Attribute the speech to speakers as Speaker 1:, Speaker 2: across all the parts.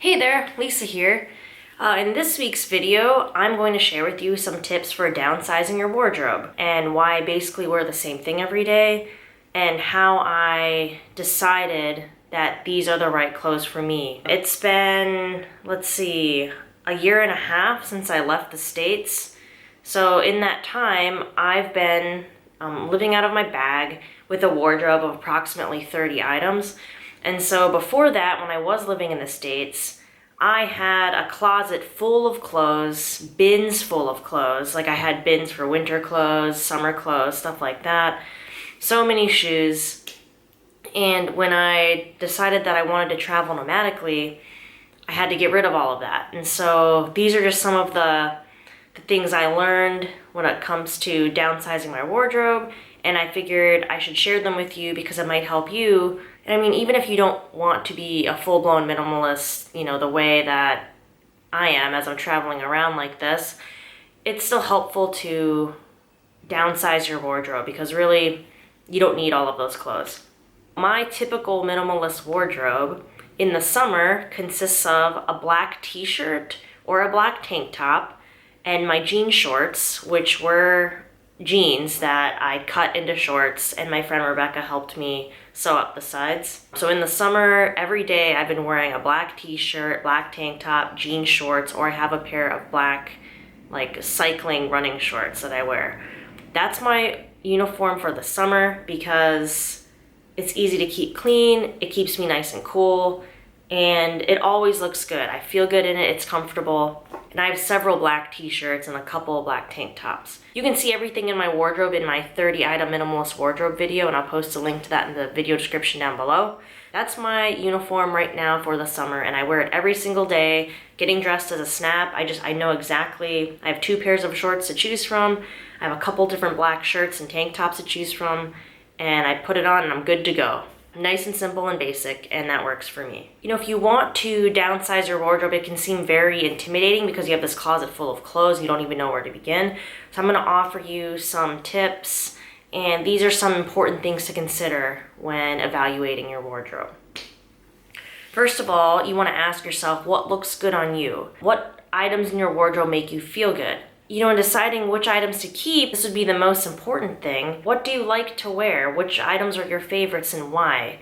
Speaker 1: Hey there, Lisa here. In this week's video, I'm going to share with you some tips for downsizing your wardrobe and why I basically wear the same thing every day and how I decided that these are the right clothes for me. It's been, a year and a half since I left the States. So in that time, I've been living out of my bag with a wardrobe of approximately 30 items. And so before that, when I was living in the States, I had a closet full of clothes, bins full of clothes. Like I had bins for winter clothes, summer clothes, stuff like that. So many shoes. And when I decided that I wanted to travel nomadically, I had to get rid of all of that. And so these are just some of the things I learned when it comes to downsizing my wardrobe. And I figured I should share them with you because it might help you. And I mean, even if you don't want to be a full-blown minimalist, the way that I am as I'm traveling around like this, it's still helpful to downsize your wardrobe because really, you don't need all of those clothes. My typical minimalist wardrobe in the summer consists of a black t-shirt or a black tank top and my jean shorts, which were jeans that I cut into shorts, and my friend Rebecca helped me sew up the sides. So in the summer, every day I've been wearing a black t-shirt, black tank top, jean shorts, or I have a pair of black, cycling running shorts that I wear. That's my uniform for the summer because it's easy to keep clean, it keeps me nice and cool, and it always looks good. I feel good in it, it's comfortable. And I have several black t-shirts and a couple of black tank tops. You can see everything in my wardrobe in my 30 item minimalist wardrobe video, and I'll post a link to that in the video description down below. That's my uniform right now for the summer, and I wear it every single day. Getting dressed as a snap, I know exactly. I have 2 pairs of shorts to choose from. I have a couple different black shirts and tank tops to choose from, and I put it on and I'm good to go. Nice and simple and basic, and that works for me. If you want to downsize your wardrobe, it can seem very intimidating because you have this closet full of clothes, you don't even know where to begin. So I'm gonna offer you some tips, and these are some important things to consider when evaluating your wardrobe. First of all, you wanna ask yourself what looks good on you. What items in your wardrobe make you feel good? In deciding which items to keep, this would be the most important thing. What do you like to wear? Which items are your favorites and why?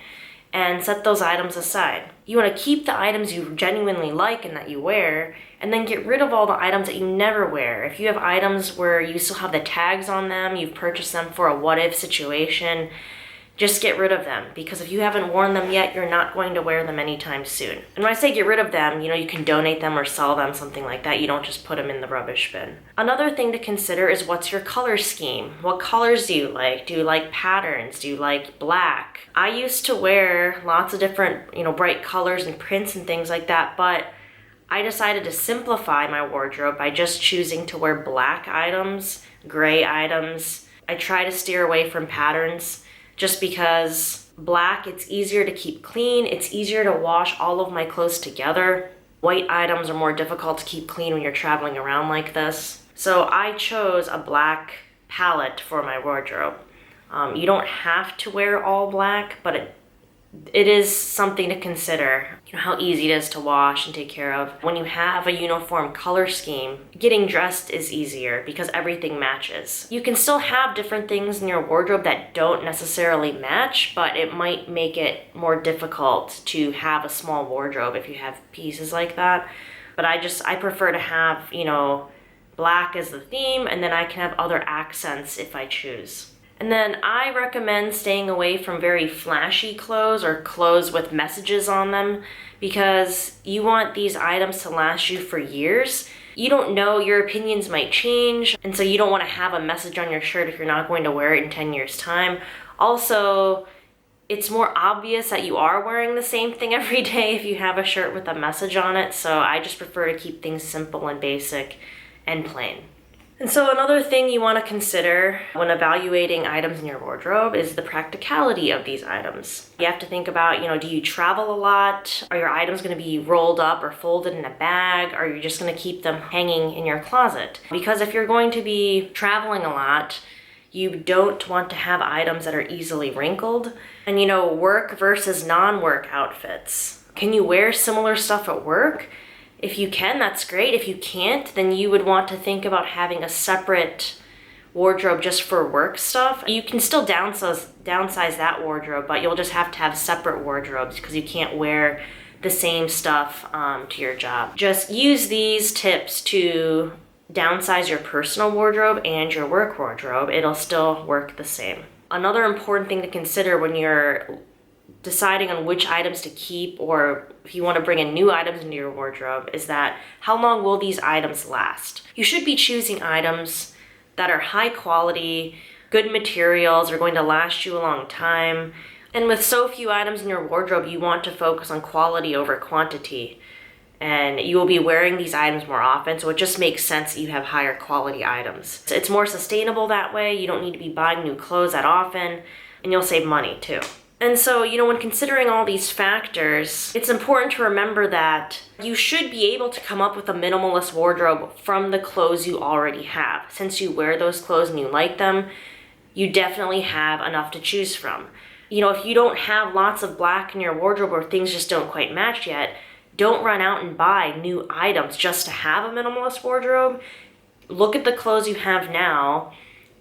Speaker 1: And set those items aside. You want to keep the items you genuinely like and that you wear, and then get rid of all the items that you never wear. If you have items where you still have the tags on them, you've purchased them for a what-if situation, just get rid of them, because if you haven't worn them yet, you're not going to wear them anytime soon. And when I say get rid of them, you can donate them or sell them, something like that. You don't just put them in the rubbish bin. Another thing to consider is what's your color scheme? What colors do you like? Do you like patterns? Do you like black? I used to wear lots of different, bright colors and prints and things like that, but I decided to simplify my wardrobe by just choosing to wear black items, gray items. I try to steer away from patterns, just because black, it's easier to keep clean, it's easier to wash all of my clothes together. White items are more difficult to keep clean when you're traveling around like this. So I chose a black palette for my wardrobe. You don't have to wear all black, but it is something to consider. How easy it is to wash and take care of. When you have a uniform color scheme, getting dressed is easier because everything matches. You can still have different things in your wardrobe that don't necessarily match, but it might make it more difficult to have a small wardrobe if you have pieces like that. But I prefer to have, black as the theme, and then I can have other accents if I choose. And then I recommend staying away from very flashy clothes or clothes with messages on them because you want these items to last you for years. You don't know, your opinions might change, and so you don't want to have a message on your shirt if you're not going to wear it in 10 years' time. Also, it's more obvious that you are wearing the same thing every day if you have a shirt with a message on it, so I just prefer to keep things simple and basic and plain. And so another thing you want to consider when evaluating items in your wardrobe is the practicality of these items. You have to think about, do you travel a lot? Are your items going to be rolled up or folded in a bag? Or are you just going to keep them hanging in your closet? Because if you're going to be traveling a lot, you don't want to have items that are easily wrinkled. And work versus non-work outfits. Can you wear similar stuff at work? If you can, that's great. If you can't, then you would want to think about having a separate wardrobe just for work stuff. You can still downsize that wardrobe, but you'll just have to have separate wardrobes because you can't wear the same stuff to your job. Just use these tips to downsize your personal wardrobe and your work wardrobe. It'll still work the same. Another important thing to consider when you're deciding on which items to keep, or if you want to bring in new items into your wardrobe, is that how long will these items last? You should be choosing items that are high quality, good materials, are going to last you a long time. And with so few items in your wardrobe, you want to focus on quality over quantity. And you will be wearing these items more often, so it just makes sense that you have higher quality items. So it's more sustainable that way. You don't need to be buying new clothes that often, and you'll save money too. And so, when considering all these factors, it's important to remember that you should be able to come up with a minimalist wardrobe from the clothes you already have. Since you wear those clothes and you like them, you definitely have enough to choose from. If you don't have lots of black in your wardrobe or things just don't quite match yet, don't run out and buy new items just to have a minimalist wardrobe. Look at the clothes you have now.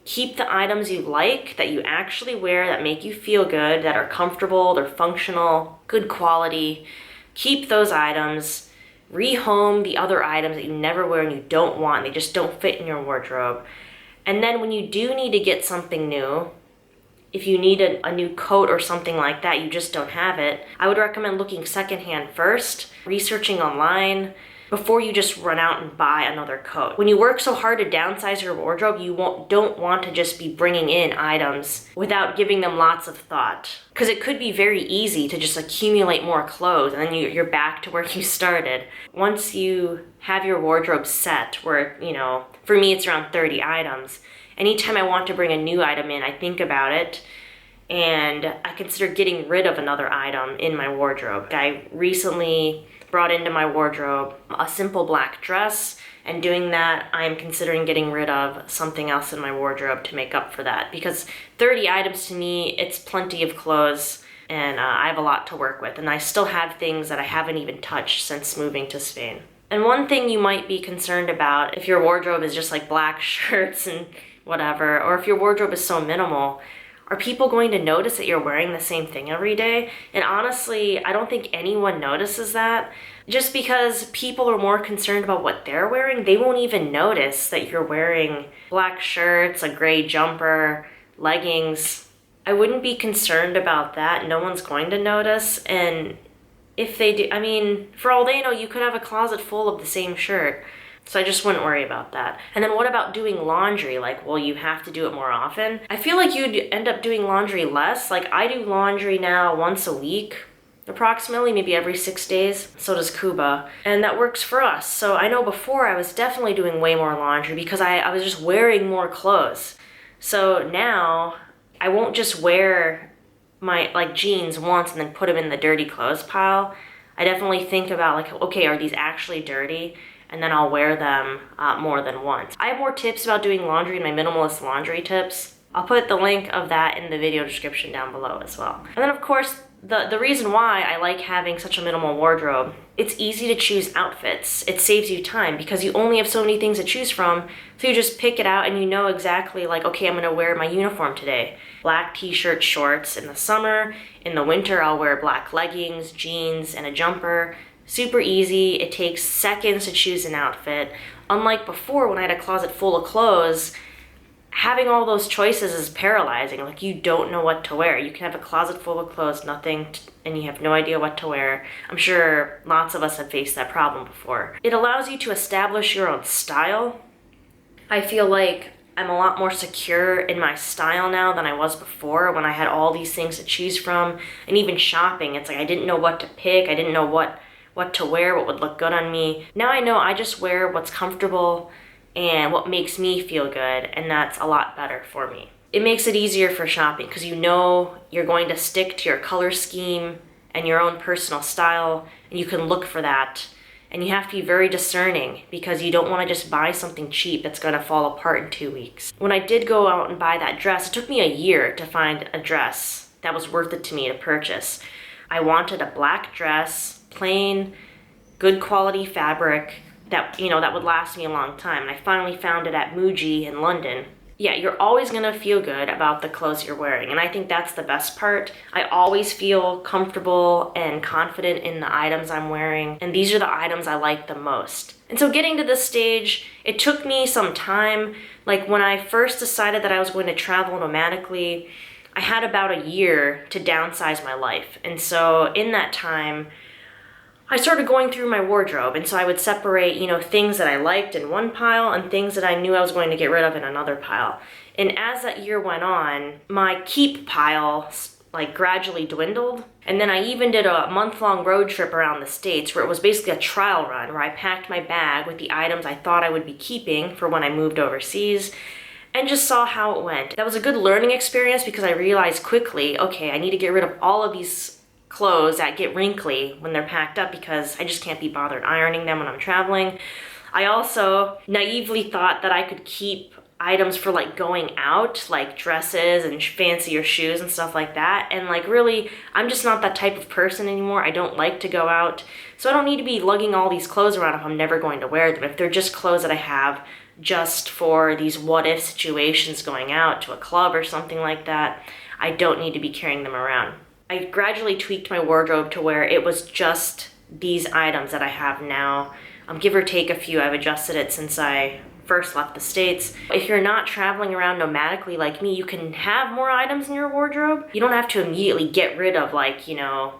Speaker 1: Keep the items you like, that you actually wear, that make you feel good, that are comfortable, they're functional, good quality. Keep those items. Rehome the other items that you never wear and you don't want, they just don't fit in your wardrobe. And then when you do need to get something new, if you need a new coat or something like that, you just don't have it, I would recommend looking secondhand first, researching online, before you just run out and buy another coat. When you work so hard to downsize your wardrobe, you don't want to just be bringing in items without giving them lots of thought. Because it could be very easy to just accumulate more clothes and then you're back to where you started. Once you have your wardrobe set, where, for me it's around 30 items, anytime I want to bring a new item in, I think about it and I consider getting rid of another item in my wardrobe. I recently brought into my wardrobe a simple black dress, and doing that, I'm considering getting rid of something else in my wardrobe to make up for that. Because 30 items to me, it's plenty of clothes, and I have a lot to work with, and I still have things that I haven't even touched since moving to Spain. And one thing you might be concerned about, if your wardrobe is just like black shirts and whatever, or if your wardrobe is so minimal, are people going to notice that you're wearing the same thing every day? And honestly, I don't think anyone notices that. Just because people are more concerned about what they're wearing, they won't even notice that you're wearing black shirts, a gray jumper, leggings. I wouldn't be concerned about that. No one's going to notice. And if they do, for all they know, you could have a closet full of the same shirt. So I just wouldn't worry about that. And then what about doing laundry? You have to do it more often. I feel like you'd end up doing laundry less. I do laundry now once a week, approximately, maybe every 6 days. So does Kuba. And that works for us. So I know before I was definitely doing way more laundry because I was just wearing more clothes. So now I won't just wear my jeans once and then put them in the dirty clothes pile. I definitely think about okay, are these actually dirty? And then I'll wear them more than once. I have more tips about doing laundry in my minimalist laundry tips. I'll put the link of that in the video description down below as well. And then of course, the reason why I like having such a minimal wardrobe, it's easy to choose outfits. It saves you time because you only have so many things to choose from. So you just pick it out and you know exactly okay, I'm gonna wear my uniform today. Black t-shirt, shorts in the summer. In the winter, I'll wear black leggings, jeans, and a jumper. Super easy, it takes seconds to choose an outfit. Unlike before when I had a closet full of clothes, having all those choices is paralyzing. You don't know what to wear. You can have a closet full of clothes, and you have no idea what to wear. I'm sure lots of us have faced that problem before. It allows you to establish your own style. I feel like I'm a lot more secure in my style now than I was before when I had all these things to choose from. And even shopping, it's I didn't know what to pick. I didn't know what to wear, what would look good on me. Now I know I just wear what's comfortable and what makes me feel good, and that's a lot better for me. It makes it easier for shopping because you know you're going to stick to your color scheme and your own personal style, and you can look for that. And you have to be very discerning because you don't want to just buy something cheap that's going to fall apart in 2 weeks. When I did go out and buy that dress, it took me a year to find a dress that was worth it to me to purchase. I wanted a black dress plain, good quality fabric that, you know, that would last me a long time. And I finally found it at Muji in London. Yeah, you're always gonna feel good about the clothes you're wearing, and I think that's the best part. I always feel comfortable and confident in the items I'm wearing, and these are the items I like the most. And so getting to this stage, it took me some time. Like when I first decided that I was going to travel nomadically, I had about a year to downsize my life. And so in that time, I started going through my wardrobe, and so I would separate, you know, things that I liked in one pile and things that I knew I was going to get rid of in another pile. And as that year went on, my keep pile like gradually dwindled. And then I even did a month-long road trip around the States where it was basically a trial run where I packed my bag with the items I thought I would be keeping for when I moved overseas and just saw how it went. That was a good learning experience because I realized quickly, okay, I need to get rid of all of these clothes that get wrinkly when they're packed up because I just can't be bothered ironing them when I'm traveling. I also naively thought that I could keep items for like going out, like dresses and fancier shoes and stuff like that. And like really, I'm just not that type of person anymore. I don't like to go out. So I don't need to be lugging all these clothes around if I'm never going to wear them. If they're just clothes that I have just for these what if situations going out to a club or something like that, I don't need to be carrying them around. I gradually tweaked my wardrobe to where it was just these items that I have now. Give or take a few, I've adjusted it since I first left the States. If you're not traveling around nomadically like me, you can have more items in your wardrobe. You don't have to immediately get rid of like, you know,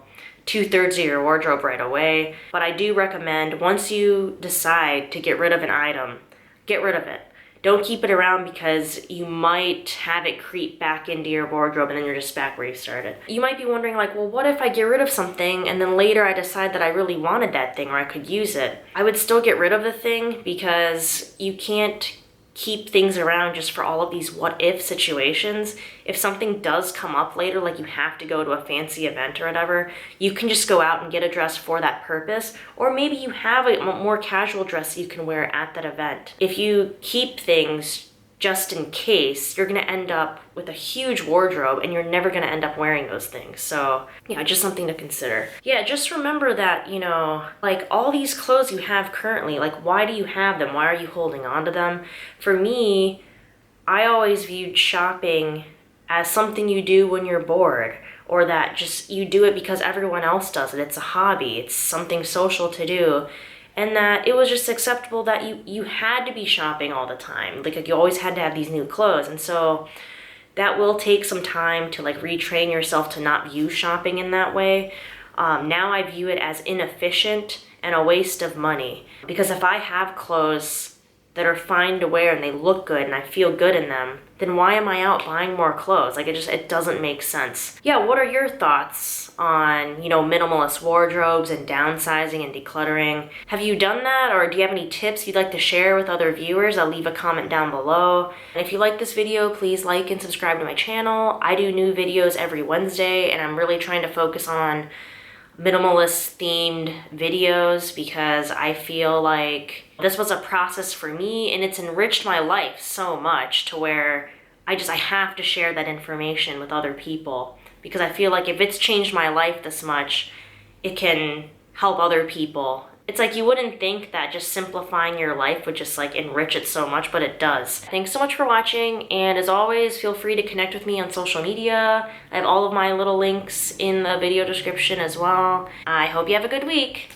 Speaker 1: 2/3 of your wardrobe right away. But I do recommend once you decide to get rid of an item, get rid of it. Don't keep it around because you might have it creep back into your wardrobe and then you're just back where you started. You might be wondering like, well, what if I get rid of something and then later I decide that I really wanted that thing or I could use it? I would still get rid of the thing because you can't keep things around just for all of these what if situations. If something does come up later, like you have to go to a fancy event or whatever, you can just go out and get a dress for that purpose. Or maybe you have a more casual dress you can wear at that event. If you keep things just in case, you're gonna end up with a huge wardrobe and you're never gonna end up wearing those things. So yeah, just something to consider. Yeah, just remember that, you know, like all these clothes you have currently, like why do you have them? Why are you holding on to them? For me, I always viewed shopping as something you do when you're bored, or that just you do it because everyone else does it. It's a hobby, it's something social to do. And that it was just acceptable that you had to be shopping all the time. Like you always had to have these new clothes. And so that will take some time to like retrain yourself to not view shopping in that way. Now I view it as inefficient and a waste of money. Because if I have clothes that are fine to wear and they look good and I feel good in them, then why am I out buying more clothes? Like it doesn't make sense. Yeah, what are your thoughts on, you know, minimalist wardrobes and downsizing and decluttering? Have you done that, or do you have any tips you'd like to share with other viewers? I'll leave a comment down below. And if you like this video, please like and subscribe to my channel. I do new videos every Wednesday and I'm really trying to focus on minimalist themed videos because I feel like this was a process for me and it's enriched my life so much to where I have to share that information with other people, because I feel like if it's changed my life this much, it can help other people. It's like you wouldn't think that just simplifying your life would just like enrich it so much, but it does. Thanks so much for watching, and as always, feel free to connect with me on social media. I have all of my little links in the video description as well. I hope you have a good week.